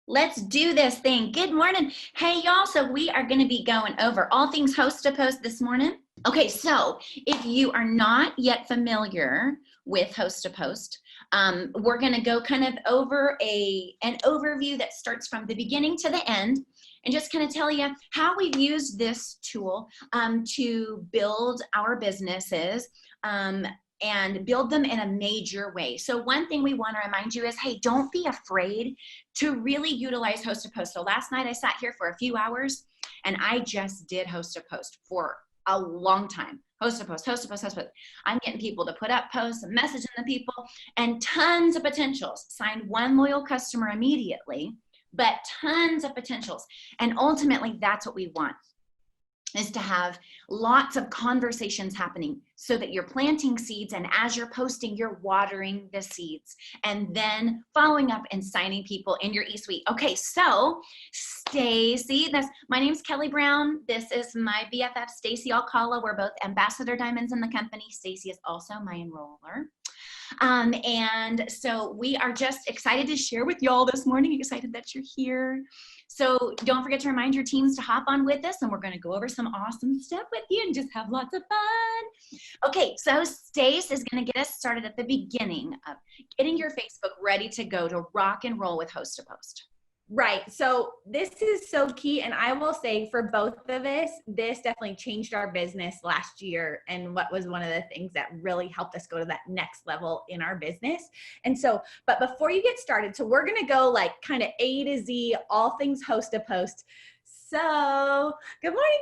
Let's do this thing. Good morning. Hey, y'all. So we are going to be going over all things host to post this morning. Okay, so if you are not yet familiar with host to post, we're going to go kind of over an overview that starts from the beginning to the end and just kind of tell you how we've used this tool to build our businesses and build them in a major way. So one thing we want to remind you is, hey, don't be afraid to really utilize host to post. So last night I sat here for a few hours and I just did host to post for a long time. Host to post, host to post, host to post. I'm getting people to put up posts and messaging the people and tons of potentials. Signed one loyal customer immediately, but tons of potentials. And ultimately that's what we want, is to have lots of conversations happening so that you're planting seeds, and as you're posting, you're watering the seeds and then following up and signing people in your e-suite. Okay, so Stacy, my name's Kelly Brown. This is my BFF, Stacy Alcala. We're both ambassador diamonds in the company. Stacy is also my enroller. And so we are just excited to share with y'all this morning, excited that you're here. So don't forget to remind your teams to hop on with us, and we're going to go over some awesome stuff with you and just have lots of fun. Okay, so Stace is going to get us started at the beginning of getting your Facebook ready to go to rock and roll with host to post. Right. So this is so key. And I will say for both of us, this definitely changed our business last year. And what was one of the things that really helped us go to that next level in our business. And so, but before you get started, so we're going to go like kind of A to Z, all things host to post. So good morning,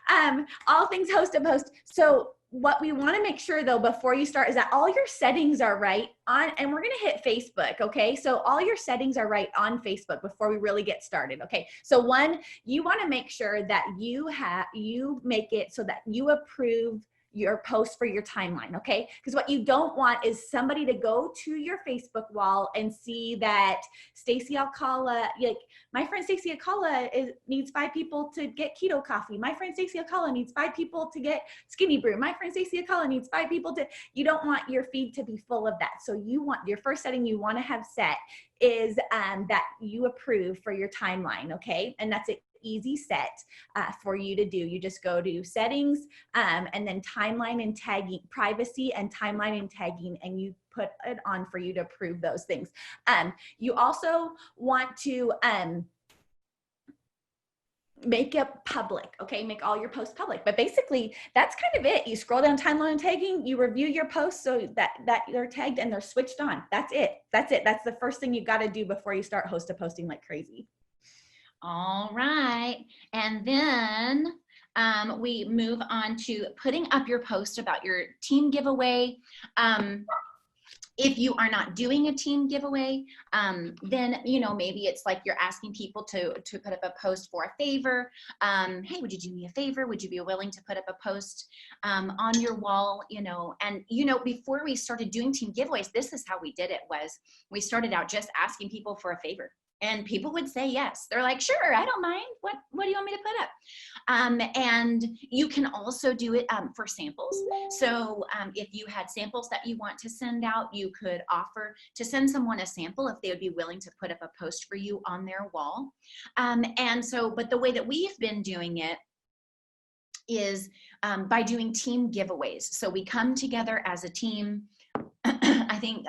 Kimmy. All things host to post. So what we want to make sure though, before you start, is that all your settings are right on, and we're going to hit Facebook. Okay. So all your settings are right on Facebook before we really get started. Okay. So one, you want to make sure that you make it so that you approve your post for your timeline. Okay. Because what you don't want is somebody to go to your Facebook wall and see that Stacy Alcala, like my friend Stacy Alcala needs 5 people to get keto coffee. My friend Stacy Alcala needs 5 people to get skinny brew. My friend Stacy Alcala needs 5 people to, you don't want your feed to be full of that. So you want, your first setting you want to have set is that you approve for your timeline. Okay. And that's it. Easy set for you to do. You just go to settings and then timeline and tagging, privacy and timeline and tagging, and you put it on for you to approve those things. You also want to make it public. Okay, make all your posts public. But basically that's kind of it. You scroll down timeline and tagging, you review your posts so that they're tagged and they're switched on. That's it. That's it. That's the first thing you got to do before you start host to posting like crazy. All right, and then we move on to putting up your post about your team giveaway. If you are not doing a team giveaway, then, you know, maybe it's like you're asking people to put up a post for a favor. Hey, would you do me a favor? Would you be willing to put up a post on your wall, you know? And, you know, before we started doing team giveaways, this is how we did it. Was we started out just asking people for a favor. And people would say yes. They're like, sure, I don't mind. What do you want me to put up? And you can also do it for samples. So if you had samples that you want to send out, you could offer to send someone a sample if they would be willing to put up a post for you on their wall. And so, but the way that we've been doing it is by doing team giveaways. So we come together as a team. I think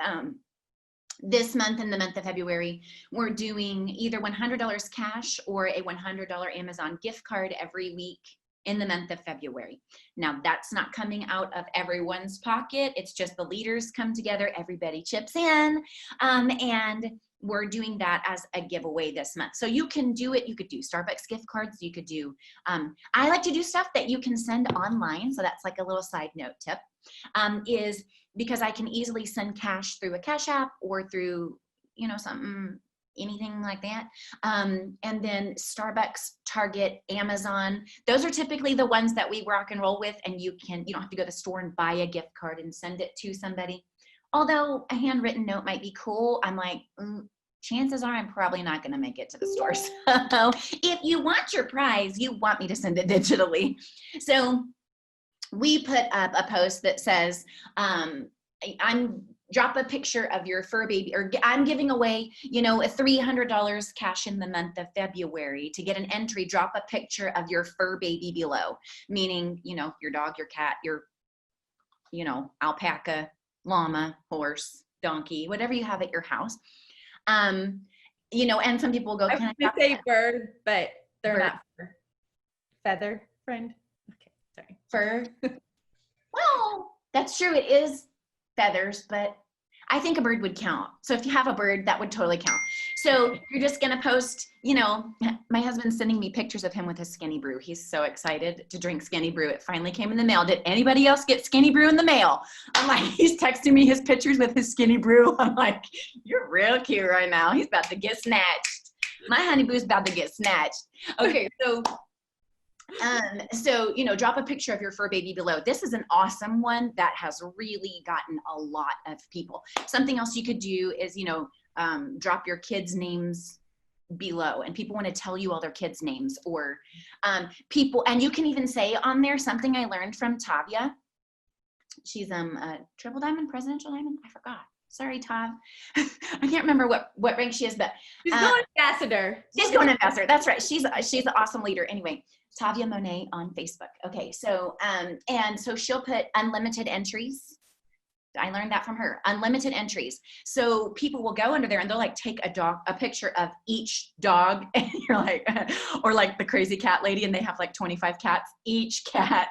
this month, in the month of February, we're doing either $100 cash or a $100 Amazon gift card every week in the month of February. Now, that's not coming out of everyone's pocket. It's just the leaders come together, everybody chips in, and we're doing that as a giveaway this month. So you can do it. You could do Starbucks gift cards. You could do, I like to do stuff that you can send online. So that's like a little side note tip, is because I can easily send cash through a Cash App or through, you know, anything like that. And then Starbucks, Target, Amazon, those are typically the ones that we rock and roll with. And you don't have to go to the store and buy a gift card and send it to somebody. Although a handwritten note might be cool, I'm like, chances are I'm probably not going to make it to the store. So if you want your prize, you want me to send it digitally. So we put up a post that says, I'm drop a picture of your fur baby, or I'm giving away, you know, a $300 cash in the month of February. To get an entry, drop a picture of your fur baby below, meaning, you know, your dog, your cat, your, you know, alpaca, llama, horse, donkey, whatever you have at your house. You know, and some people go, I was going to say bird, but they're bird. not fur. Feather friend. Okay, sorry. Fur. Well, that's true. It is feathers, but I think a bird would count. So if you have a bird, that would totally count. So you're just going to post, you know, my husband's sending me pictures of him with his Skinny Brew. He's so excited to drink Skinny Brew. It finally came in the mail. Did anybody else get Skinny Brew in the mail? I'm like, he's texting me his pictures with his Skinny Brew. I'm like, you're real cute right now. He's about to get snatched. My honey boo's about to get snatched. Okay, so, you know, drop a picture of your fur baby below. This is an awesome one that has really gotten a lot of people. Something else you could do is, you know, drop your kids' names below, and people want to tell you all their kids' names, or people, and you can even say on there something I learned from Tavia. She's a triple diamond, presidential diamond. I forgot. Sorry, Tav. I can't remember what rank she is, but She's going ambassador. She's going ambassador. That's right. She's an awesome leader. Anyway, Tavia Monet on Facebook. Okay, so and so she'll put unlimited entries. I learned that from her. Unlimited entries. So people will go under there and they'll like take a picture of each dog, and you're like, or like the crazy cat lady, and they have like 25 cats, each cat.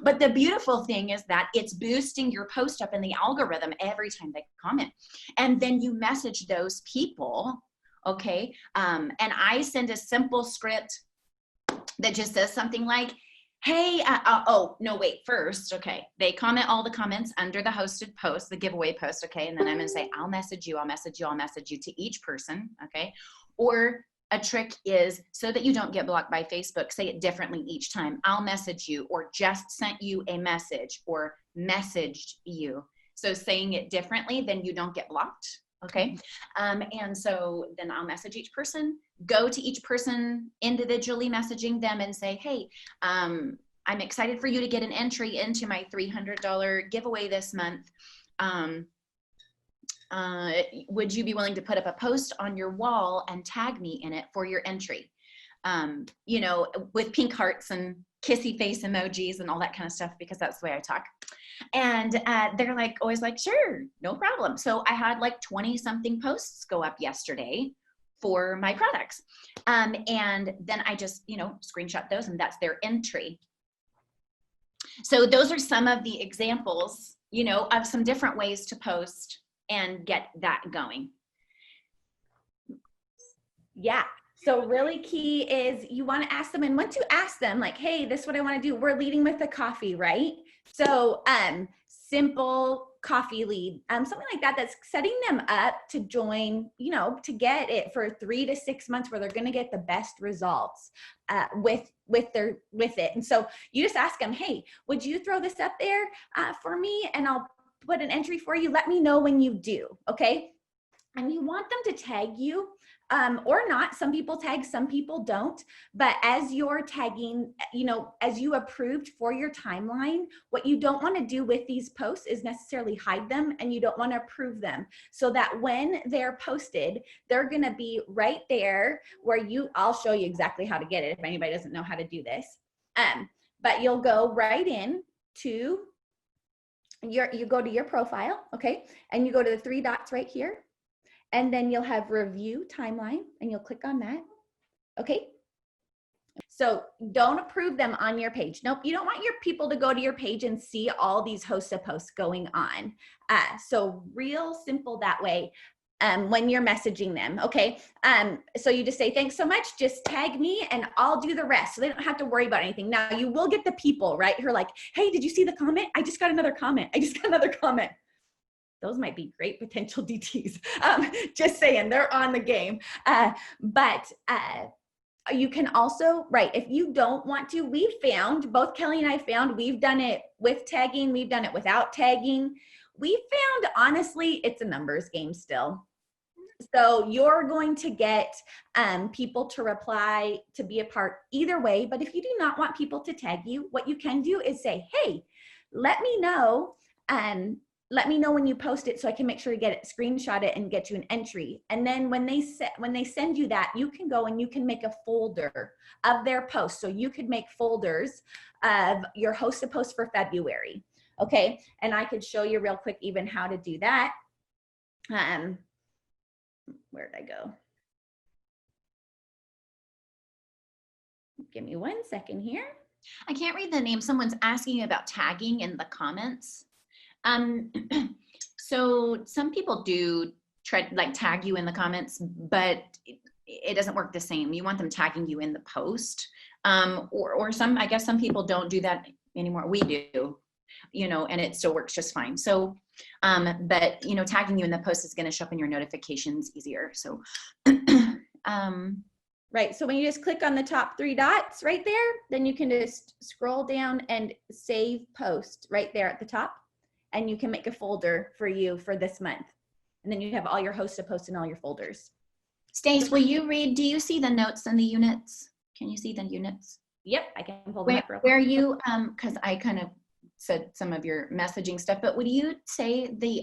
But the beautiful thing is that it's boosting your post up in the algorithm every time they comment. And then you message those people, okay? And I send a simple script that just says something like, hey, oh, no, wait, first, okay, they comment all the comments under the hosted post, the giveaway post, okay, and then I'm gonna say, I'll message you to each person, okay? Or a trick is, so that you don't get blocked by Facebook, say it differently each time. I'll message you, or just sent you a message, or messaged you. So saying it differently, then you don't get blocked. Okay. And so then I'll message each person, go to each person individually, messaging them and say, hey, I'm excited for you to get an entry into my $300 giveaway this month. Would you be willing to put up a post on your wall and tag me in it for your entry? You know, with pink hearts and kissy face emojis and all that kind of stuff, because that's the way I talk. And they're like, always like, sure, no problem. So I had like 20 something posts go up yesterday for my products. And then I just, you know, screenshot those, and that's their entry. So those are some of the examples, you know, of some different ways to post and get that going. Yeah. So really key is you want to ask them, and once you ask them like, hey, this is what I want to do, we're leading with a coffee, right? So simple coffee lead, something like that, that's setting them up to join, you know, to get it for 3 to 6 months where they're going to get the best results with it. And so you just ask them, hey, would you throw this up there for me? And I'll put an entry for you. Let me know when you do. Okay. And you want them to tag you or not. Some people tag, some people don't. But as you're tagging, you know, as you approved for your timeline, what you don't want to do with these posts is necessarily hide them, and you don't want to approve them, so that when they're posted, they're going to be right there where I'll show you exactly how to get it if anybody doesn't know how to do this. But you'll go right in to you go to your profile, okay? And you go to the 3 dots right here. And then you'll have review timeline, and you'll click on that. Okay. So don't approve them on your page. Nope. You don't want your people to go to your page and see all these hosted posts going on. So real simple that way when you're messaging them. Okay. So you just say, thanks so much. Just tag me and I'll do the rest. So they don't have to worry about anything. Now you will get the people, right, who are like, hey, did you see the comment? I just got another comment. Those might be great potential DTs. Just saying, they're on the game. But you can also, right, if you don't want to, we've found, both Kelly and I found, we've done it with tagging, we've done it without tagging. We found, honestly, it's a numbers game still. So you're going to get people to reply, to be a part either way. But if you do not want people to tag you, what you can do is say, hey, let me know let me know when you post it so I can make sure to get it, screenshot it, and get you an entry. And then when they send you that, you can go and you can make a folder of their post. So you could make folders of your host a post for February. Okay. And I could show you real quick even how to do that. Where'd I go? Give me 1 second here. I can't read the name. Someone's asking about tagging in the comments. So some people do try like tag you in the comments, but it doesn't work the same. You want them tagging you in the post. Or I guess some people don't do that anymore. We do, you know, and it still works just fine. So, but you know, tagging you in the post is going to show up in your notifications easier. So, right. So when you just click on the top 3 dots right there, then you can just scroll down and save post right there at the top. And you can make a folder for you for this month. And then you have all your host posts in all your folders. Stace, will you read, do you see the notes and the units? Can you see the units? Yep, I can pull them up real quick. Where you, because I kind of said some of your messaging stuff, but would you say the,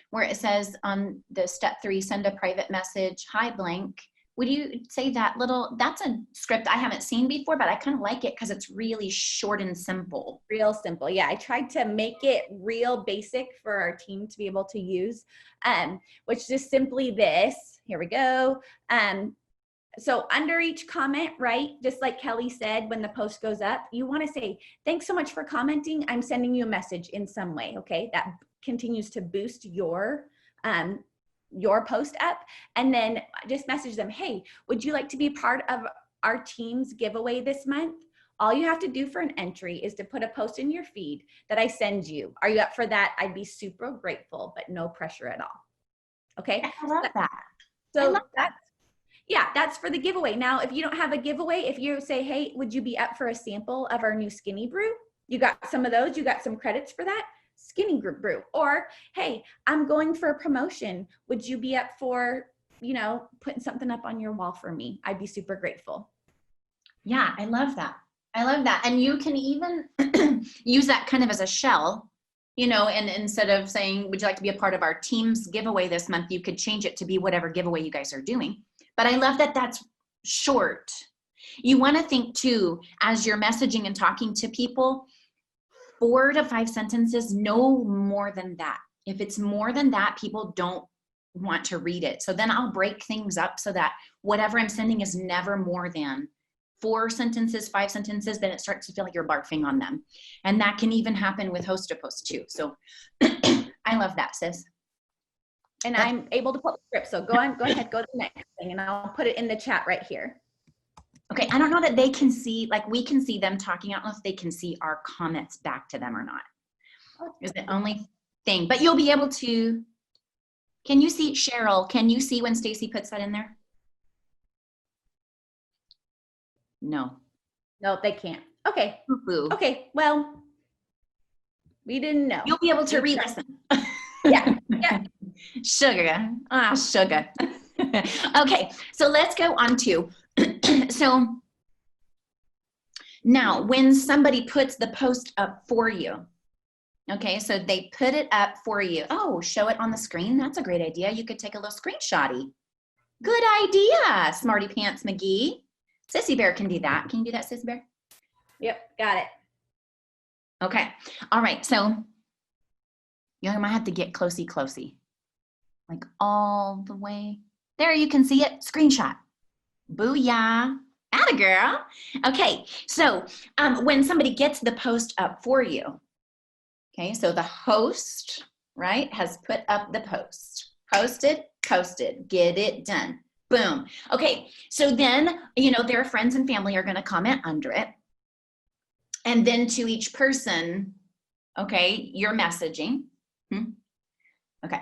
where it says on the step 3, send a private message, hi blank, would you say that little, that's a script I haven't seen before, but I kind of like it because it's really short and simple. Real simple. Yeah, I tried to make it real basic for our team to be able to use, which is just simply this. Here we go. So under each comment, right, just like Kelly said, when the post goes up, you want to say, thanks so much for commenting. I'm sending you a message in some way, okay? That continues to boost your post up. And then just message them, hey, would you like to be part of our team's giveaway this month? All you have to do for an entry is to put a post in your feed that I send you. Are you up for that? I'd be super grateful, but no pressure at all. Okay? I love that. So that's for the giveaway. Now, if you don't have a giveaway, if you say, hey, would you be up for a sample of our new skinny brew? You got some of those, you got some credits for that, skinny brew. Or, hey, I'm going for a promotion. Would you be up for, you know, putting something up on your wall for me? I'd be super grateful. Yeah, I love that. I love that. And you can even use that kind of as a shell, you know, and instead of saying, would you like to be a part of our team's giveaway this month, you could change it to be whatever giveaway you guys are doing. But I love that that's short. You want to think too, as you're messaging and talking to people, 4 to 5 sentences, no more than that. If it's more than that, people don't want to read it. So then I'll break things up so that whatever I'm sending is never more than 4 sentences, 5 sentences, then it starts to feel like you're barfing on them. And that can even happen with host to post too. So I love that, sis. And I'm able to put the script. So go ahead, go to the next thing and I'll put it in the chat right here. Okay, I don't know that they can see, like we can see them talking. I don't know if they can see our comments back to them or not. Is the only thing, but you'll be able to, can you see, Cheryl, can you see when Stacy puts that in there? No. No, they can't. Okay. Boo-boo. Okay, well, we didn't know. You'll be able to re-listen. Yeah, yeah. Sugar, sugar. Okay, so let's go on to, so now when somebody puts the post up for you, okay, so they put it up for you. Oh, show it on the screen. That's a great idea. You could take a little screenshotty. Good idea, Smarty Pants McGee. Sissy Bear can do that. Can you do that, Sissy Bear? Yep, got it. Okay, all right, so you might have to get closey, like all the way. There, you can see it, screenshot. Booyah, atta girl. Okay, so when somebody gets the post up for you, okay, so the host, right, has put up the post. Posted, get it done. Boom. Okay, so then, you know, their friends and family are gonna comment under it. And then to each person, okay, you're messaging. Okay.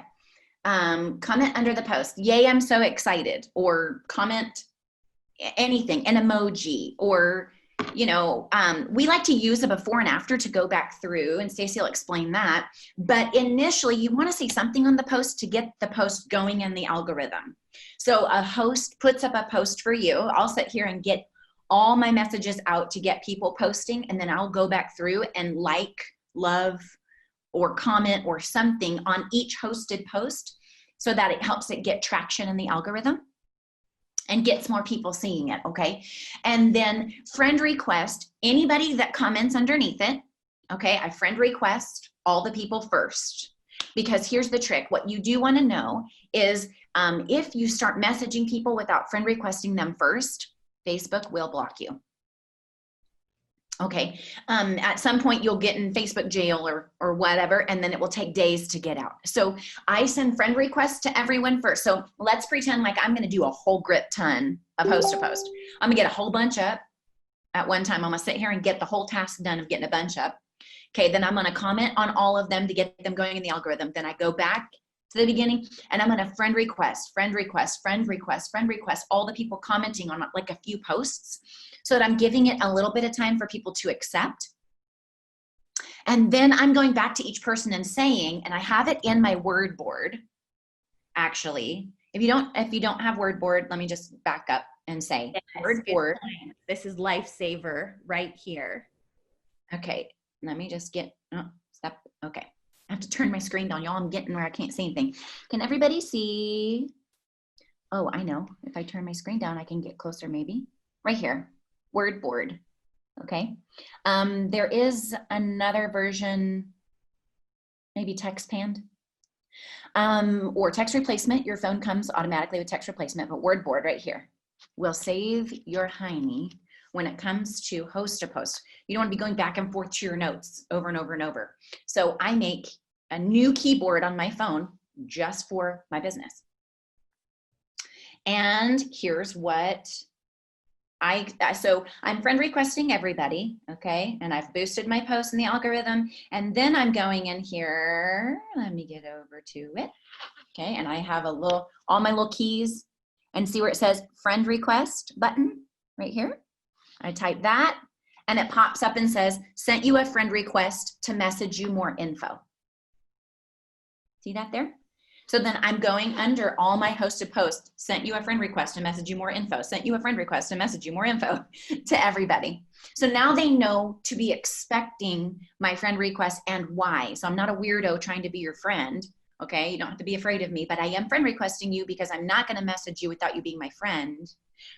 Comment under the post. Yay, I'm so excited. Or comment anything, an emoji, or, you know, we like to use a before and after to go back through, and Stacey will explain that. But initially, you want to say something on the post to get the post going in the algorithm. So a host puts up a post for you. I'll sit here and get all my messages out to get people posting, and then I'll go back through and like, love, or comment or something on each hosted post so that it helps it get traction in the algorithm and gets more people seeing it, okay? And then friend request anybody that comments underneath it, okay? I friend request all the people first, because here's the trick. What you do want to know is if you start messaging people without friend requesting them first, Facebook will block you. Okay, at some point you'll get in Facebook jail or whatever, and then it will take days to get out. So I send friend requests to everyone first. So let's pretend like I'm gonna do a whole grip ton of post to post. I'm gonna get a whole bunch up at one time. I'm gonna sit here and get the whole task done of getting a bunch up. Okay, then I'm gonna comment on all of them to get them going in the algorithm. Then I go back to the beginning and I'm gonna friend request, all the people commenting on like a few posts, so that I'm giving it a little bit of time for people to accept. And then I'm going back to each person and saying, and I have it in my word board, actually. If you don't have word board, let me just back up and say, yes, word board. This is lifesaver right here. Okay, let me just get, step, okay. I have to turn my screen down, y'all. I'm getting where I can't see anything. Can everybody see? Oh, I know. If I turn my screen down, I can get closer maybe. Right here. Word board, okay? There is another version, maybe TextPand, or text replacement. Your phone comes automatically with text replacement, but word board right here will save your hiney when it comes to host a post. You don't want to be going back and forth to your notes over and over and over. So I make a new keyboard on my phone just for my business. And here's what so I'm friend requesting everybody, okay? And I've boosted my post in the algorithm. And then I'm going in here, let me get over to it, okay? And I have all my little keys, and see where it says friend request button right here? I type that and it pops up and says, sent you a friend request to message you more info. See that there? So then I'm going under all my hosted posts, sent you a friend request to message you more info, sent you a friend request to message you more info to everybody. So now they know to be expecting my friend request and why. So I'm not a weirdo trying to be your friend, okay? You don't have to be afraid of me, but I am friend requesting you because I'm not gonna message you without you being my friend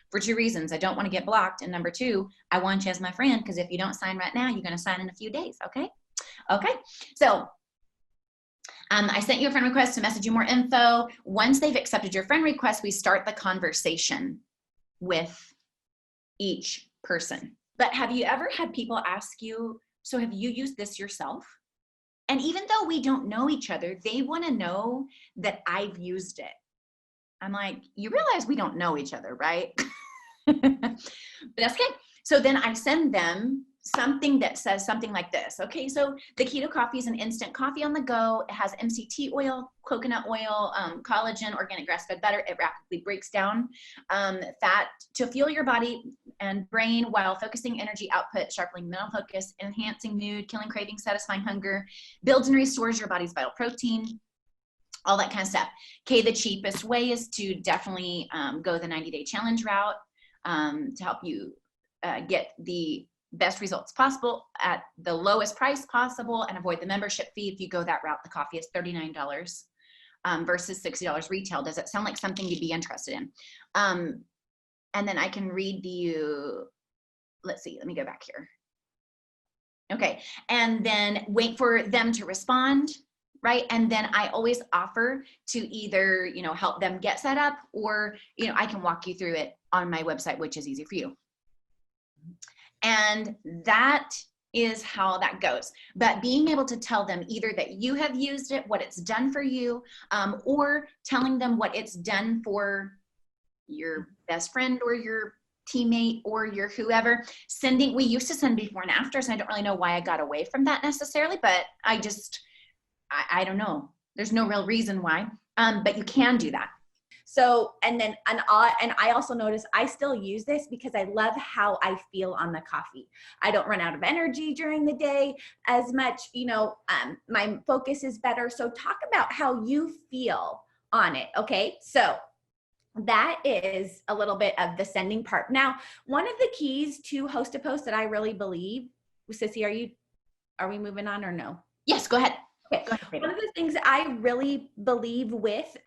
for two reasons. I don't wanna get blocked, and number two, I want you as my friend, because if you don't sign right now, you're gonna sign in a few days, okay? Okay, so I sent you a friend request to message you more info. Once they've accepted your friend request, we start the conversation with each person. But have you ever had people ask you, so have you used this yourself? And even though we don't know each other, they want to know that I've used it. I'm like, you realize we don't know each other, right? But that's okay. So then I send them something that says something like this. Okay, so the keto coffee is an instant coffee on the go. It has MCT oil, coconut oil, collagen, organic grass-fed butter. It rapidly breaks down fat to fuel your body and brain while focusing energy output, sharpening mental focus, enhancing mood, killing cravings, satisfying hunger, builds and restores your body's vital protein, all that kind of stuff. Okay, the cheapest way is to definitely go the 90-day challenge route to help you get the best results possible at the lowest price possible and avoid the membership fee. If you go that route, the coffee is $39 versus $60 retail. Does it sound like something you'd be interested in? And then I can read you, let's see, let me go back here. Okay, and then wait for them to respond, right? And then I always offer to either, help them get set up, or, I can walk you through it on my website, which is easy for you. And that is how that goes. But being able to tell them either that you have used it, what it's done for you, or telling them what it's done for your best friend or your teammate or your whoever. We used to send before and after, so I don't really know why I got away from that necessarily, but I don't know. There's no real reason why, but you can do that. So, and I also notice I still use this because I love how I feel on the coffee. I don't run out of energy during the day as much, my focus is better. So talk about how you feel on it. Okay. So that is a little bit of the sending part. Now, one of the keys to host a post that I really believe, Sissy, are we moving on or no? Yes, go ahead. Okay. Go ahead, baby. One of the things I really believe with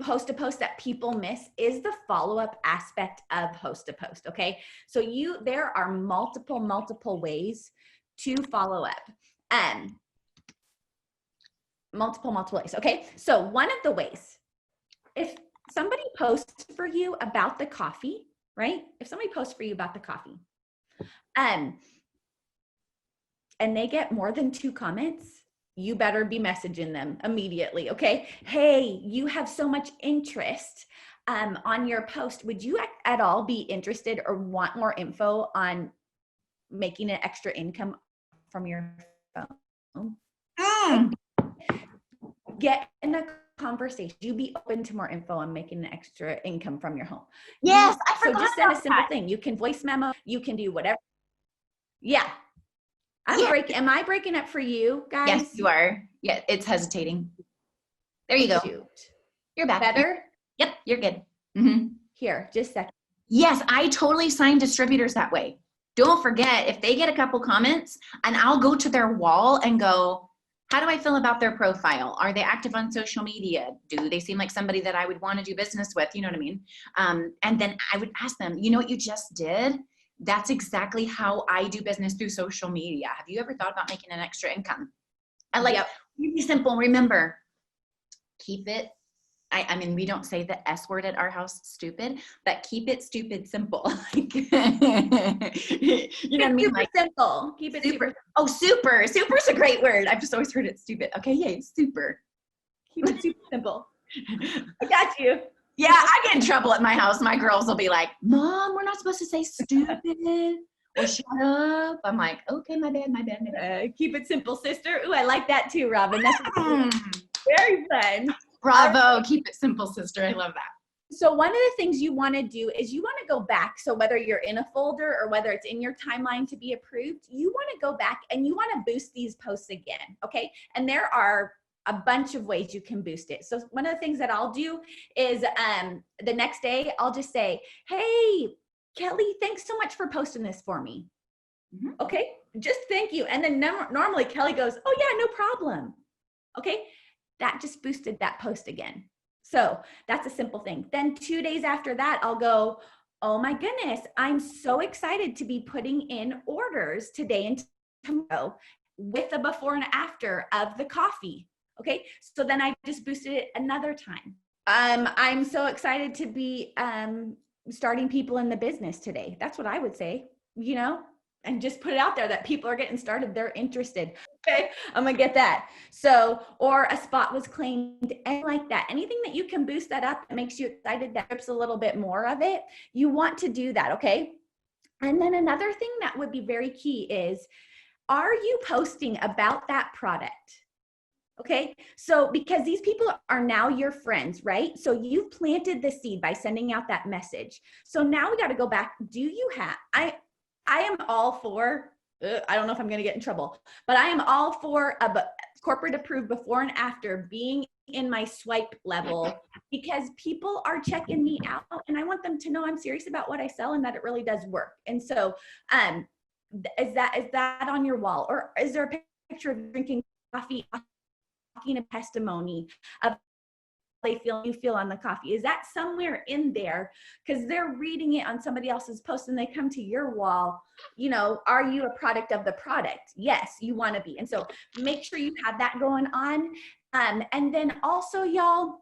host to post that people miss is the follow-up aspect of host to post. Okay. So there are multiple ways to follow up. Multiple ways. Okay. So one of the ways, if somebody posts for you about the coffee, right? If somebody posts for you about the coffee, and they get more than 2 comments, you better be messaging them immediately. Okay. Hey, you have so much interest on your post. Would you at all be interested or want more info on making an extra income from your phone? Get in a conversation. You be open to more info on making an extra income from your home. Yes, I forgot So just send a about simple that. thing. You can voice memo. You can do whatever. Yeah. Yeah. Am I breaking up for you guys? Yes, you are. Yeah, it's hesitating. There you go. Shoot. You're back. Better? Yep, you're good. Mm-hmm. Here, just a second. Yes, I totally sign distributors that way. Don't forget, if they get a couple comments, and I'll go to their wall and go, how do I feel about their profile? Are they active on social media? Do they seem like somebody that I would want to do business with? You know what I mean? And then I would ask them, you know what you just did? That's exactly how I do business through social media. Have you ever thought about making an extra income? I like, really simple. Remember, keep it. I mean, we don't say the S word at our house, stupid, but keep it stupid simple. Like, you know what I mean? Super like, simple. Keep it super. Oh, super. Super's a great word. I've just always heard it stupid. Okay, yay, super. Keep it super simple. I got you. Yeah, I get in trouble at my house. My girls will be like, Mom, we're not supposed to say stupid or shut up. I'm like, okay, my bad. Keep it simple, sister. Ooh, I like that too, Robin. That's very fun. Bravo. Keep it simple, sister. I love that. So one of the things you want to do is you want to go back. So whether you're in a folder or whether it's in your timeline to be approved, you want to go back and you want to boost these posts again. Okay. And there are a bunch of ways you can boost it. So one of the things that I'll do is the next day, I'll just say, hey, Kelly, thanks so much for posting this for me. Mm-hmm. Okay. Just thank you. And then normally Kelly goes, oh yeah, no problem. Okay. That just boosted that post again. So that's a simple thing. Then 2 days after that, I'll go, oh my goodness, I'm so excited to be putting in orders today and tomorrow with a before and after of the coffee. Okay. So then I just boosted it another time. I'm so excited to be starting people in the business today. That's what I would say, you know, and just put it out there that people are getting started. They're interested. Okay, I'm gonna get that. So, or a spot was claimed, and like that. Anything that you can boost that up that makes you excited, that drips a little bit more of it, you want to do that, okay? And then another thing that would be very key is, are you posting about that product? Okay, so because these people are now your friends, right? So you've planted the seed by sending out that message. So now we got to go back. Do you have, I am all for, I don't know if I'm going to get in trouble, but I am all for a corporate approved before and after being in my swipe level, because people are checking me out and I want them to know I'm serious about what I sell and that it really does work. And so is that on your wall, or is there a picture of drinking coffee, talking a testimony of you feel on the coffee? Is that somewhere in there? Because they're reading it on somebody else's post and they come to your wall. You know, are you a product of the product? Yes, you want to be. And so make sure you have that going on. And then also, y'all,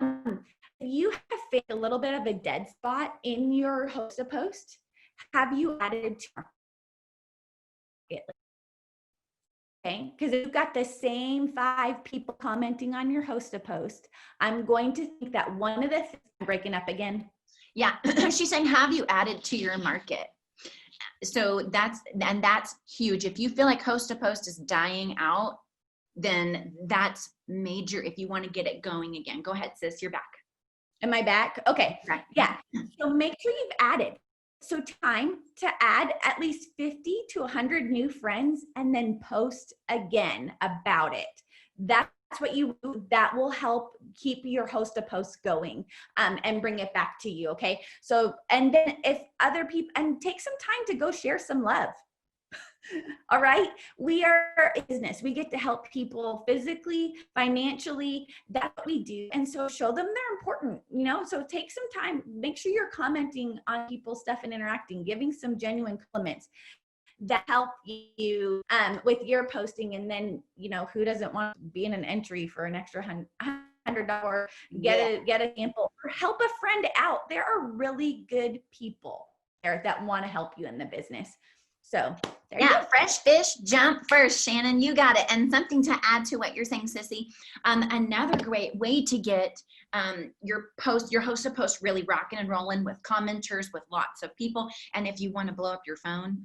if you have faced a little bit of a dead spot in your host a post, have you added to it? Okay, because if you've got the same 5 people commenting on your host a post, I'm going to think that one of the things, I'm breaking up again. Yeah, she's saying, have you added to your market? So that's huge. If you feel like host to post is dying out, then that's major if you want to get it going again. Go ahead, sis, you're back. Am I back? Okay, right. Yeah, so make sure you've added. So time to add at least 50 to 100 new friends and then post again about it. That's what that will help keep your host a post going and bring it back to you. Okay. So, and then if other people, and take some time to go share some love. All right. We are a business. We get to help people physically, financially. That's what we do. And so show them they're important, you know? So take some time, make sure you're commenting on people's stuff and interacting, giving some genuine compliments that help you with your posting. And then, you know, who doesn't want to be in an entry for an extra $100, get a sample, or help a friend out. There are really good people there that want to help you in the business. So there you go. Fresh fish jump first, Shannon. You got it. And something to add to what you're saying, Sissy. Another great way to get your host of post really rocking and rolling with commenters, with lots of people. And if you want to blow up your phone,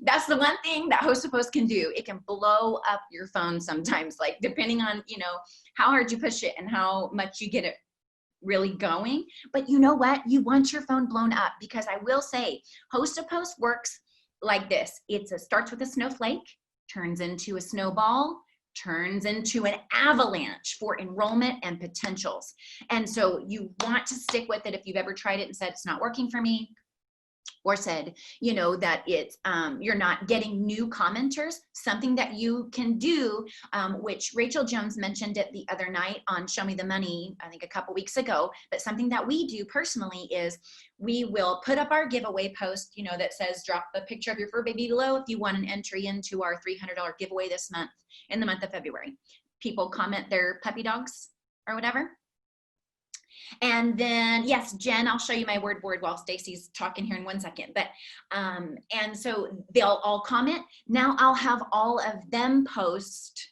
that's the one thing that host of post can do. It can blow up your phone sometimes, like depending on, you know, how hard you push it and how much you get it really going. But you know what? You want your phone blown up, because I will say host of post works like this. Starts with a snowflake, turns into a snowball, turns into an avalanche for enrollment and potentials. And so you want to stick with it. If you've ever tried it and said it's not working for me, or said, you know, that it's you're not getting new commenters, something that you can do, which Rachel Jones mentioned it the other night on Show Me the Money, I think a couple weeks ago, but something that we do personally is we will put up our giveaway post, you know, that says drop the picture of your fur baby below if you want an entry into our $300 giveaway this month, in the month of February. People comment their puppy dogs or whatever. And then, yes, Jen, I'll show you my word board while Stacy's talking here in 1 second. But, and so they'll all comment. Now I'll have all of them post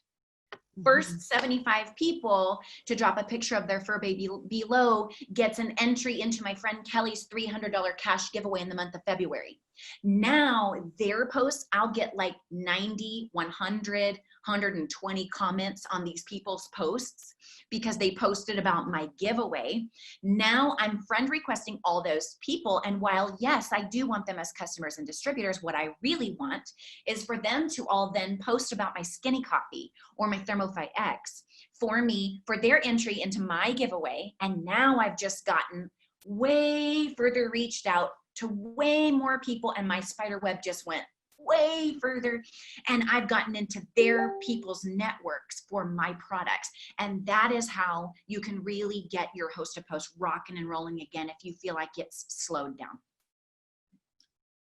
first 75 people to drop a picture of their fur baby below gets an entry into my friend Kelly's $300 cash giveaway in the month of February. Now their posts, I'll get like 90, 100, 120 comments on these people's posts because they posted about my giveaway. Now I'm friend requesting all those people. And while yes, I do want them as customers and distributors, what I really want is for them to all then post about my Skinny Coffee or my ThermoFi X for me, for their entry into my giveaway. And now I've just gotten way further reached out to way more people, and my spider web just went way further, and I've gotten into their people's networks for my products. And that is how you can really get your host of post rocking and rolling again if you feel like it's slowed down.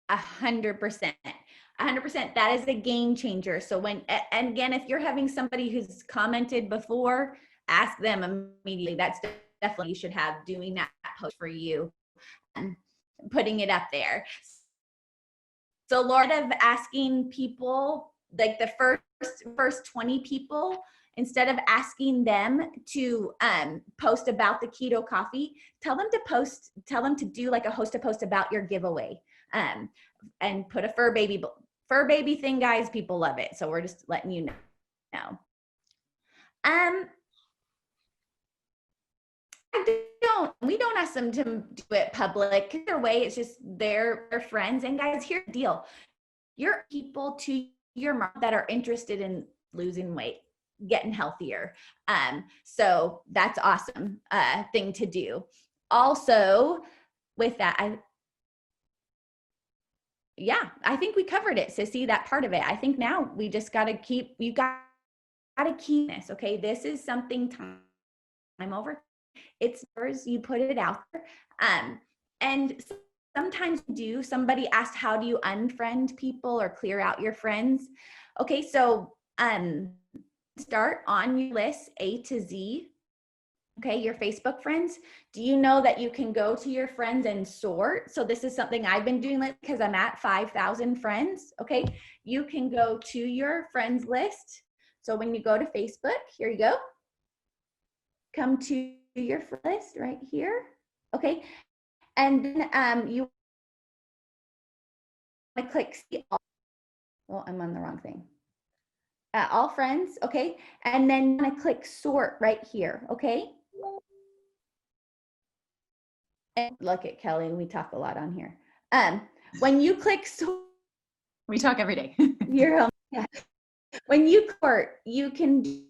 100%. 100%. That is a game changer. So and again, if you're having somebody who's commented before, ask them immediately. That's definitely you should have doing that post for you and putting it up there. So Lord, of asking people, like the first 20 people, instead of asking them to post about the keto coffee, tell them to do like a host a post about your giveaway, and put a fur baby thing, guys. People love it. So we're just letting you know. We don't ask them to do it public. Either way, it's just their friends. And guys, here's the deal. You're people to your mom that are interested in losing weight, getting healthier. So that's awesome thing to do. Also, with that, I think we covered it, Sissy, that part of it. I think now we just got to keep this, okay? This is something time over. It's yours, you put it out there. And sometimes somebody asked, how do you unfriend people or clear out your friends? Okay, so start on your list A to Z. Okay, your Facebook friends. Do you know that you can go to your friends and sort? So this is something I've been doing lately because I'm at 5,000 friends. Okay, you can go to your friends list. So when you go to Facebook, here you go. Come to your list right here. Okay, and then you want to click see all. Well, I'm on the wrong thing. All friends, okay, and then you want to click sort right here. Okay. And look at Kelly, we talk a lot on here. When you click sort, we talk every day. You're home. Yeah. When you sort, you can.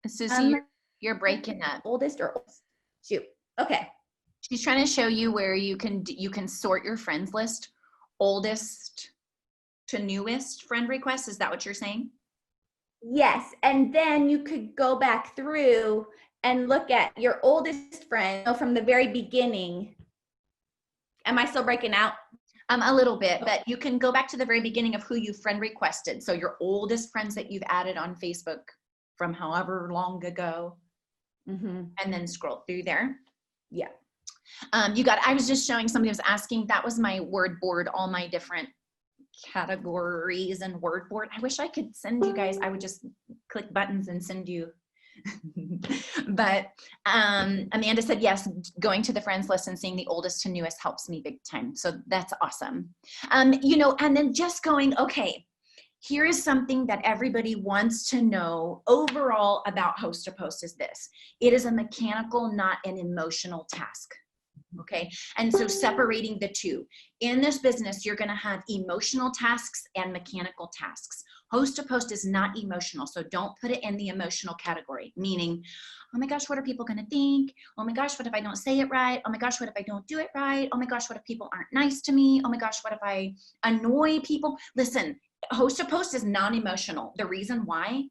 Susie, you're breaking up. Oldest or oldest? Shoot. Okay. She's trying to show you where you can sort your friends list, oldest to newest friend requests. Is that what you're saying? Yes. And then you could go back through and look at your oldest friend from the very beginning. Am I still breaking out? A little bit, but you can go back to the very beginning of who you friend requested. So your oldest friends that you've added on Facebook from however long ago, and then scroll through there. Yeah. I was just showing somebody was asking, that was my word board, all my different categories and word board. I wish I could send you guys, I would just click buttons and send you. But Amanda said, yes, going to the friends list and seeing the oldest to newest helps me big time. So that's awesome. You know, and then just going, okay, here is something that everybody wants to know overall about Host to Post is this. It is a mechanical, not an emotional task. Okay. And so separating the two. In this business, you're going to have emotional tasks and mechanical tasks. Host to Post is not emotional. So don't put it in the emotional category, meaning, oh my gosh, what are people going to think? Oh my gosh, what if I don't say it right? Oh my gosh, what if I don't do it right? Oh my gosh, what if people aren't nice to me? Oh my gosh, what if I annoy people? Listen, Host to Post is non-emotional. The reason why,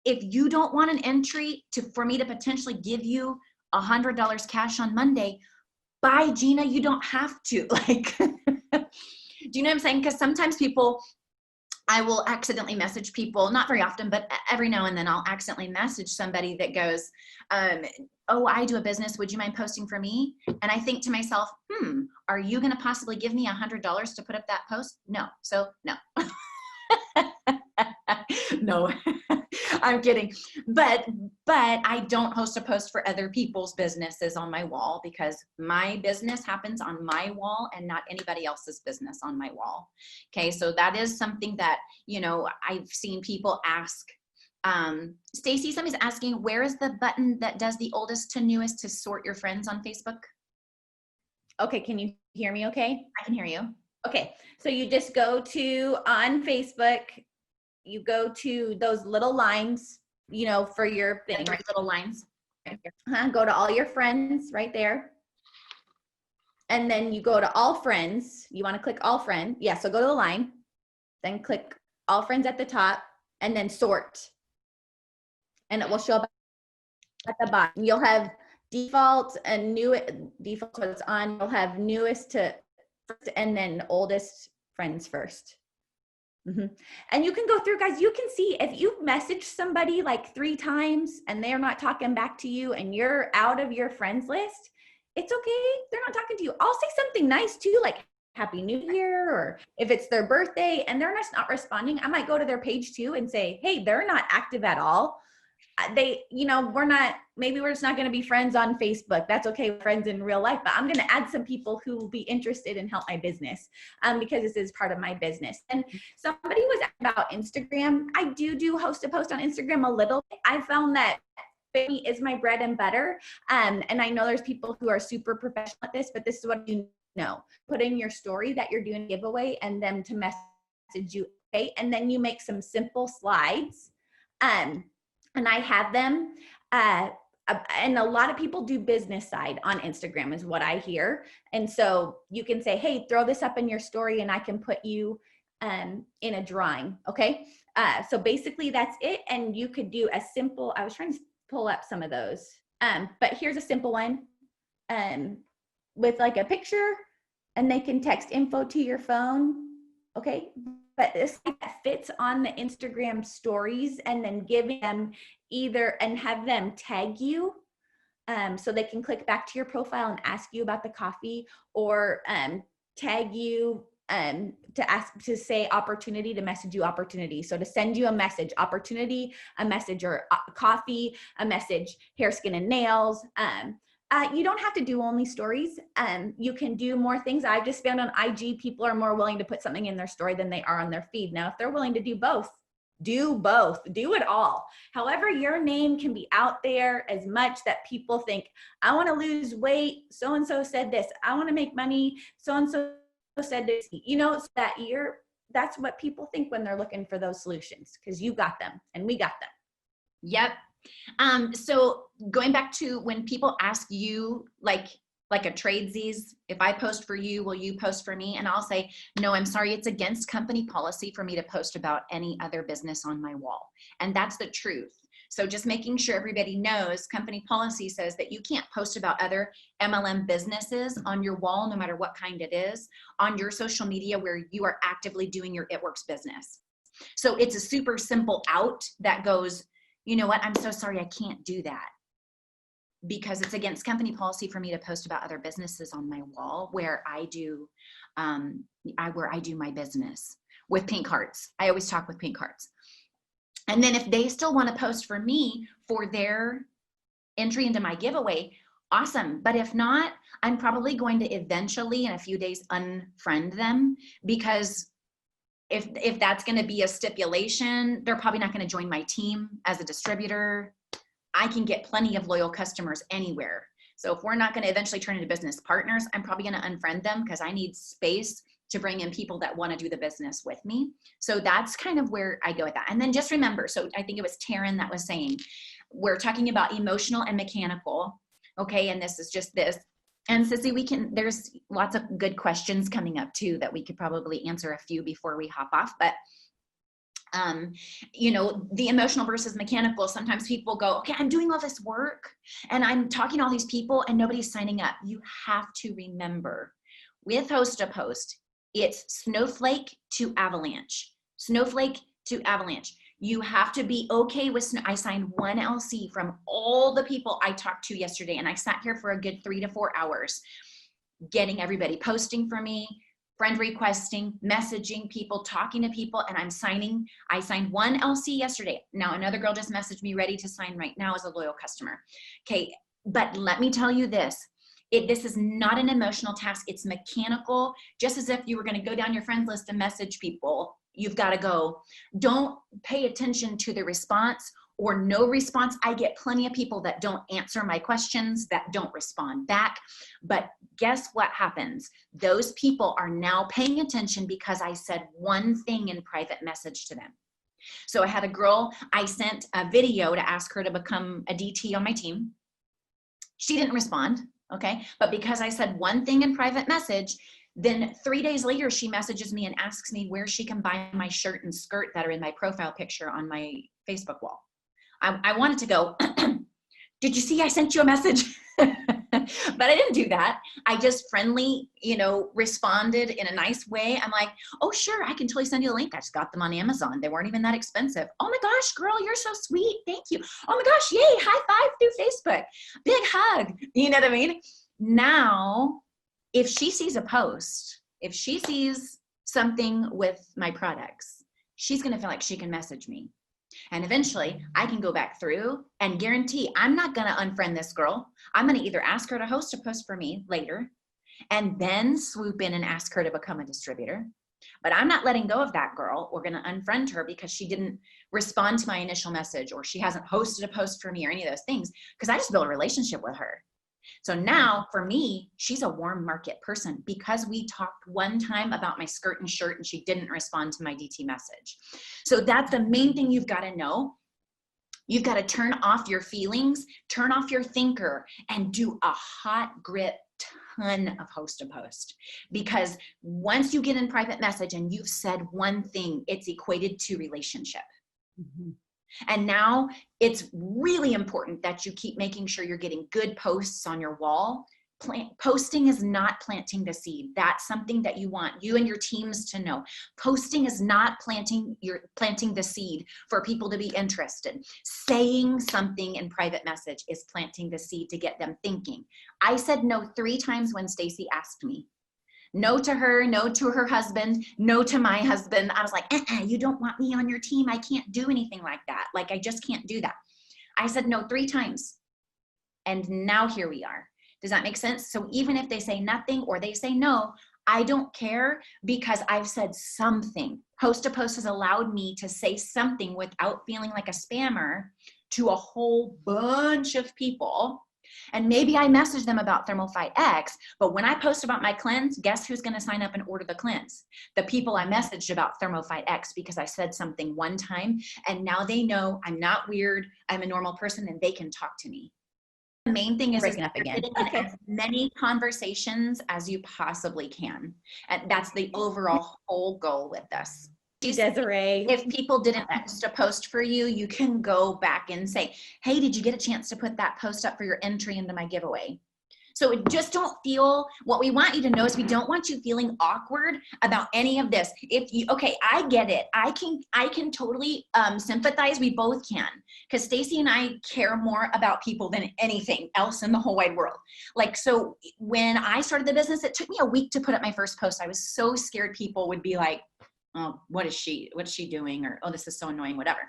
if you don't want an entry for me to potentially give you $100 cash on Monday, bye, Gina, you don't have to. Like, do you know what I'm saying? Because sometimes I will accidentally message people, not very often, but every now and then I'll accidentally message somebody that goes, oh, I do a business. Would you mind posting for me? And I think to myself, are you going to possibly give me $100 to put up that post? No. So no. No, I'm kidding. But I don't host a post for other people's businesses on my wall because my business happens on my wall and not anybody else's business on my wall. Okay. So that is something that, you know, I've seen people ask. Stacy, somebody's asking, where is the button that does the oldest to newest to sort your friends on Facebook? Okay. Can you hear me okay? I can hear you. Okay. So you just go to on Facebook, you go to those little lines, you know, for your thing. Right, little lines. Go to all your friends right there. And then you go to all friends. You want to click all friend. Yeah, so go to the line, then click all friends at the top and then sort. And it will show up at the bottom. You'll have default and new default, so it's on. You'll have newest to first and then oldest friends first. And you can go through, guys, you can see if you message somebody like 3 times and they're not talking back to you and you're out of your friends list, it's okay. They're not talking to you. I'll say something nice too, like Happy New Year, or if it's their birthday and they're just not responding, I might go to their page too and say, hey, they're not active at all. They, you know, maybe we're just not going to be friends on Facebook. That's okay, we're friends in real life, but I'm going to add some people who will be interested in help my business because this is part of my business. And somebody was about Instagram. I do host a post on Instagram a little bit. I found that Furby is my bread and butter. And I know there's people who are super professional at this, but this is what you know. Put in your story that you're doing a giveaway and them to message you. Okay. And then you make some simple slides. And I have them, and a lot of people do business side on Instagram is what I hear. And so you can say, hey, throw this up in your story and I can put you in a drawing, okay? So basically that's it. And you could do a simple, I was trying to pull up some of those, but here's a simple one with like a picture and they can text info to your phone, okay? But this fits on the Instagram stories and then giving them either and have them tag you so they can click back to your profile and ask you about the coffee, or tag you to say opportunity, to message you opportunity. So to send you a message, opportunity, a message, or coffee, a message, hair, skin, and nails. You don't have to do only stories. You can do more things. I've just found on IG, people are more willing to put something in their story than they are on their feed. Now, if they're willing to do both, do it all. However, your name can be out there as much that people think, I want to lose weight. So-and-so said this. I want to make money. So-and-so said this, you know, so that that's what people think when they're looking for those solutions, because you got them and we got them. Yep. So going back to when people ask you, like, like a tradesies. If I post for you, will you post for me? And I'll say, no, I'm sorry, it's against company policy for me to post about any other business on my wall. And that's the truth. So just making sure everybody knows, company policy says that you can't post about other MLM businesses on your wall, no matter what kind it is, on your social media where you are actively doing your It Works business. So it's a super simple out that goes, you know what, I'm so sorry, I can't do that, because it's against company policy for me to post about other businesses on my wall where I do my business with pink hearts. I always talk with pink hearts. And then if they still want to post for me for their entry into my giveaway, awesome. But if not, I'm probably going to eventually in a few days unfriend them, because if that's going to be a stipulation, they're probably not going to join my team as a distributor. I can get plenty of loyal customers anywhere. So if we're not going to eventually turn into business partners, I'm probably going to unfriend them because I need space to bring in people that want to do the business with me. So that's kind of where I go with that. And then just remember, so I think it was Taryn that was saying, we're talking about emotional and mechanical. Okay. And this is just this. And Sissy, there's lots of good questions coming up too that we could probably answer a few before we hop off. But you know, the emotional versus mechanical, sometimes people go, okay, I'm doing all this work and I'm talking to all these people and nobody's signing up. You have to remember with Host to Post, it's snowflake to avalanche, snowflake to avalanche. You have to be okay with I signed one LC from all the people I talked to yesterday, and I sat here for a good 3 to 4 hours getting everybody posting for me, friend requesting, messaging people, talking to people, and I signed one LC yesterday. Now another girl just messaged me ready to sign right now as a loyal customer. Okay, but let me tell you this. This is not an emotional task. It's mechanical, just as if you were going to go down your friends list and message people. You've got to go. Don't pay attention to the response or no response. I get plenty of people that don't answer my questions, that don't respond back. But guess what happens? Those people are now paying attention because I said one thing in private message to them. So I had a girl, I sent a video to ask her to become a DT on my team. She didn't respond, okay? But because I said one thing in private message, then 3 days later, she messages me and asks me where she can buy my shirt and skirt that are in my profile picture on my Facebook wall. I wanted to go, did you see I sent you a message? But I didn't do that. I just friendly, responded in a nice way. I'm like, oh, sure, I can totally send you the link. I just got them on Amazon. They weren't even that expensive. Oh my gosh, girl, you're so sweet. Thank you. Oh my gosh, yay, high five through Facebook. Big hug. You know what I mean? Now, if she sees a post, if she sees something with my products, she's going to feel like she can message me. And eventually I can go back through and guarantee I'm not going to unfriend this girl. I'm going to either ask her to host a post for me later and then swoop in and ask her to become a distributor. But I'm not letting go of that girl. We're going to unfriend her because she didn't respond to my initial message or she hasn't hosted a post for me or any of those things, because I just built a relationship with her. So now for me, she's a warm market person because we talked one time about my skirt and shirt and she didn't respond to my DT message. So that's the main thing you've got to know. You've got to turn off your feelings, turn off your thinker, and do a hot grit ton of host to post. Because once you get in private message and you've said one thing, it's equated to relationship. Mm-hmm. And now it's really important that you keep making sure you're getting good posts on your wall. Posting is not planting the seed. That's something that you want you and your teams to know. Posting is not planting the seed for people to be interested. Saying something in private message is planting the seed to get them thinking. I said no 3 times when Stacy asked me. No to her, no to her husband, no to my husband. I was like, you don't want me on your team. I can't do anything like that. Like, I just can't do that. I said no 3 times. And now here we are. Does that make sense? So even if they say nothing or they say no, I don't care because I've said something. Host to Post has allowed me to say something without feeling like a spammer to a whole bunch of people. And maybe I message them about Thermal Fight X, but when I post about my cleanse, guess who's going to sign up and order the cleanse? The people I messaged about Thermal Fight X because I said something one time, and now they know I'm not weird, I'm a normal person, and they can talk to me. The main thing is breaking up again. getting in as many conversations as you possibly can. And that's the overall whole goal with this. Desiree. If people didn't post a post for you, you can go back and say, hey, did you get a chance to put that post up for your entry into my giveaway? So just don't feel, what we want you to know is we don't want you feeling awkward about any of this. If you, okay, I get it. I can totally sympathize. We both can, because Stacy and I care more about people than anything else in the whole wide world. Like, so when I started the business, it took me a week to put up my first post. I was so scared people would be like, oh, what's she doing? Or, oh, this is so annoying, whatever.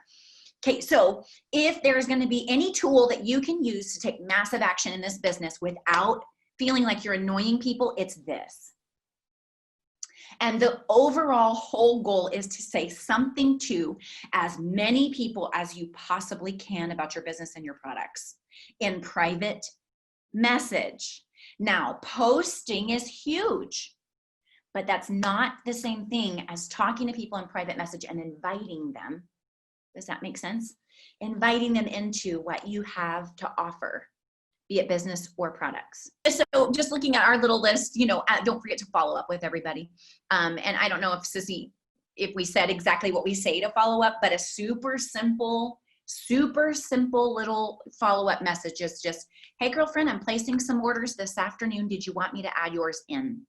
Okay, so if there's going to be any tool that you can use to take massive action in this business without feeling like you're annoying people, it's this. And the overall whole goal is to say something to as many people as you possibly can about your business and your products in private message. Now, posting is huge, but that's not the same thing as talking to people in private message and inviting them. Does that make sense? Inviting them into what you have to offer, be it business or products. So just looking at our little list, you know, don't forget to follow up with everybody. And I don't know if Sissy, if we said exactly what we say to follow up, but a super simple little follow-up message is just, hey girlfriend, I'm placing some orders this afternoon. Did you want me to add yours in?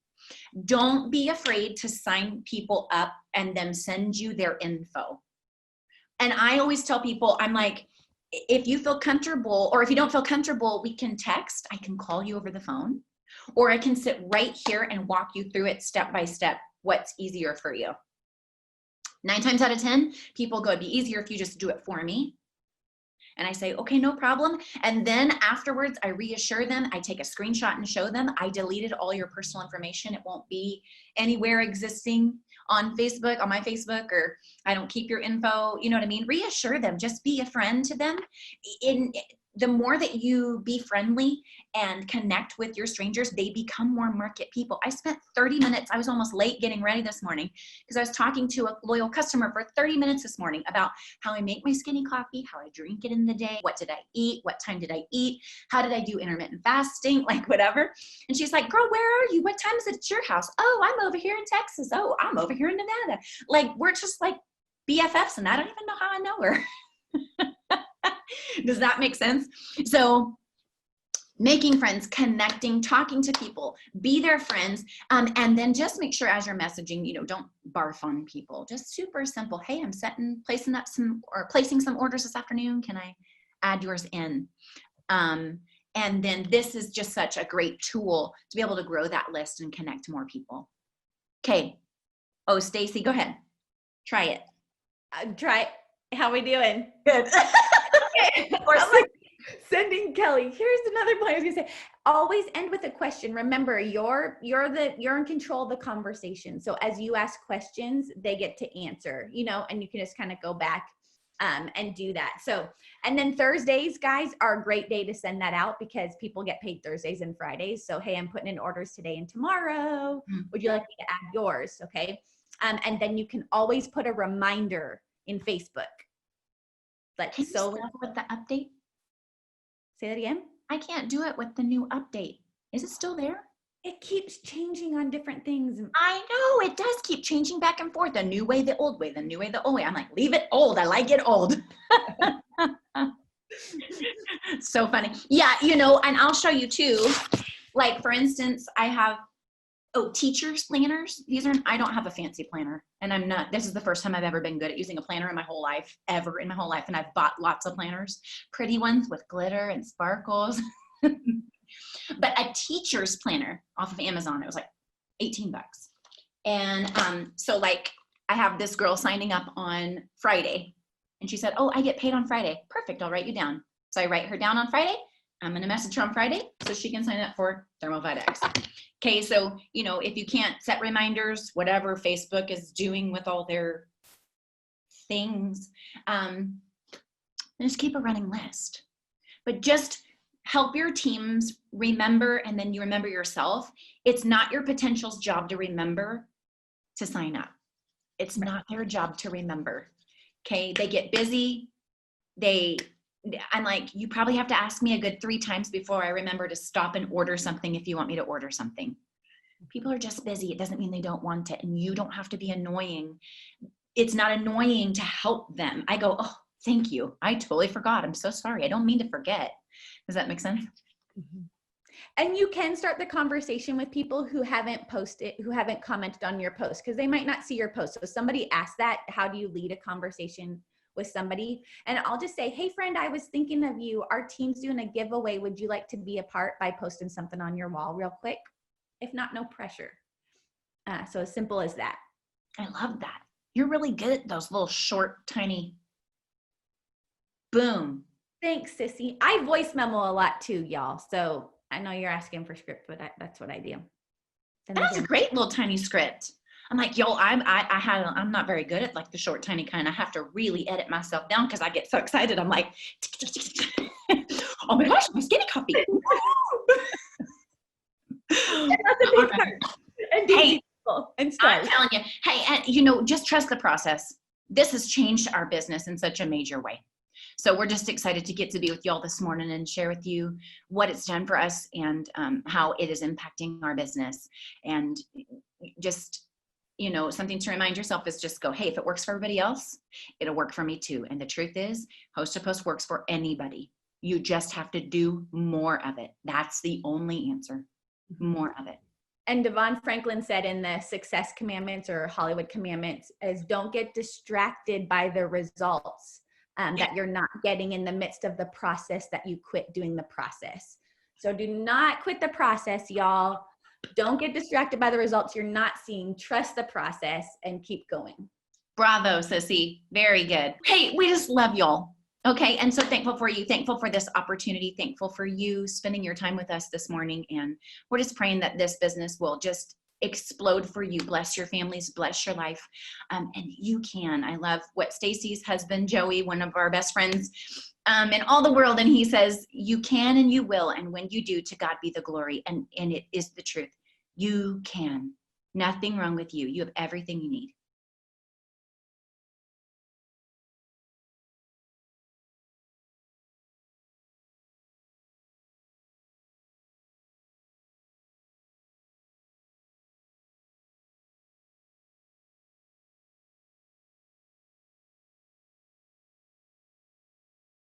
Don't be afraid to sign people up and then send you their info. And I always tell people, I'm like, if you feel comfortable, or if you don't feel comfortable, we can text. I can call you over the phone, or I can sit right here and walk you through it step by step, what's easier for you. 9 times out of 10, people go, it'd be easier if you just do it for me. And I say, okay, no problem. And then afterwards, I reassure them. I take a screenshot and show them I deleted all your personal information. It won't be anywhere existing on Facebook, on my Facebook, or I don't keep your info. You know what I mean? Reassure them. Just be a friend to them. The more that you be friendly and connect with your strangers, they become more market people. I spent 30 minutes, I was almost late getting ready this morning because I was talking to a loyal customer for 30 minutes this morning about how I make my skinny coffee, how I drink it in the day, what did I eat, what time did I eat, how did I do intermittent fasting, like whatever. And she's like, girl, where are you? What time is it at your house? Oh, I'm over here in Texas. Oh, I'm over here in Nevada. Like, we're just like BFFs, and I don't even know how I know her. Does that make sense? So making friends, connecting, talking to people, be their friends, and then just make sure as you're messaging, you know, don't barf on people. Just super simple. Hey, I'm placing some orders this afternoon. Can I add yours in? And then this is just such a great tool to be able to grow that list and connect to more people. Okay. Oh, Stacy, go ahead. Try it. Try it. How we doing? Good. Or like sending Kelly. Here's another point I was gonna say. Always end with a question. Remember, you're in control of the conversation. So as you ask questions, they get to answer, you know, and you can just kind of go back and do that. So, and then Thursdays, guys, are a great day to send that out because people get paid Thursdays and Fridays. So, hey, I'm putting in orders today and tomorrow. Would you like me to add yours? Okay. And then you can always put a reminder in Facebook. Like, can you so spell with the update? Say that again. I can't do it with the new update. Is it still there? It keeps changing on different things. I know, it does keep changing back and forth. The new way, the old way, the new way, the old way. I'm like, leave it old. I like it old. So funny. Yeah, you know, and I'll show you too. Like, for instance, I have, teachers planners. I don't have a fancy planner, and this is the first time I've ever been good at using a planner in my whole life, ever in my whole life. And I've bought lots of planners, pretty ones with glitter and sparkles. But a teacher's planner off of Amazon, it was like $18. And so like I have this girl signing up on Friday, and she said, oh, I get paid on Friday. Perfect, I'll write you down. So I write her down on Friday. I'm gonna message her on Friday so she can sign up for Thermo5X. Okay, so, you know, if you can't set reminders, whatever Facebook is doing with all their things, just keep a running list. But just help your teams remember, and then you remember yourself. It's not your potential's job to remember to sign up. It's not their job to remember. Okay, they get busy. They I'm like, you probably have to ask me a good 3 times before I remember to stop and order something if you want me to order something. People are just busy. It doesn't mean they don't want it. And you don't have to be annoying. It's not annoying to help them. I go, oh, thank you. I totally forgot. I'm so sorry. I don't mean to forget. Does that make sense? Mm-hmm. And you can start the conversation with people who haven't posted, who haven't commented on your post, because they might not see your post. So if somebody asks that, how do you lead a conversation with somebody? And I'll just say, hey friend, I was thinking of you. Our team's doing a giveaway. Would you like to be a part by posting something on your wall real quick? If not, no pressure. So as simple as that. I love that. You're really good at those little short, tiny, boom. Thanks, sissy. I voice memo a lot too, y'all. So I know you're asking for script, but that's what I do. And that's a great little tiny script. I'm like, yo, I'm not very good at like the short, tiny kind. I have to really edit myself down because I get so excited. I'm like, oh my gosh, my skinny copy. Hey, I'm telling you, hey, and, you know, just trust the process. This has changed our business in such a major way. So we're just excited to get to be with y'all this morning and share with you what it's done for us and how it is impacting our business. And just, you know, something to remind yourself is just go, hey, if it works for everybody else, it'll work for me too. And the truth is, Host to Post works for anybody. You just have to do more of it. That's the only answer. More of it. And Devon Franklin said in the Success Commandments or Hollywood Commandments is don't get distracted by the results that you're not getting in the midst of the process that you quit doing the process. So do not quit the process, y'all. Don't get distracted by the results you're not seeing. Trust the process and keep going. Bravo, sissy. Very good. Hey, we just love y'all. Okay, and so thankful for you, thankful for this opportunity, thankful for you spending your time with us this morning, and we're just praying that this business will just explode for you. Bless your families, bless your life, and you can. I love what Stacy's husband, Joey, one of our best friends in all the world, and he says, you can and you will, and when you do, to God be the glory, and it is the truth. You can. Nothing wrong with you. You have everything you need.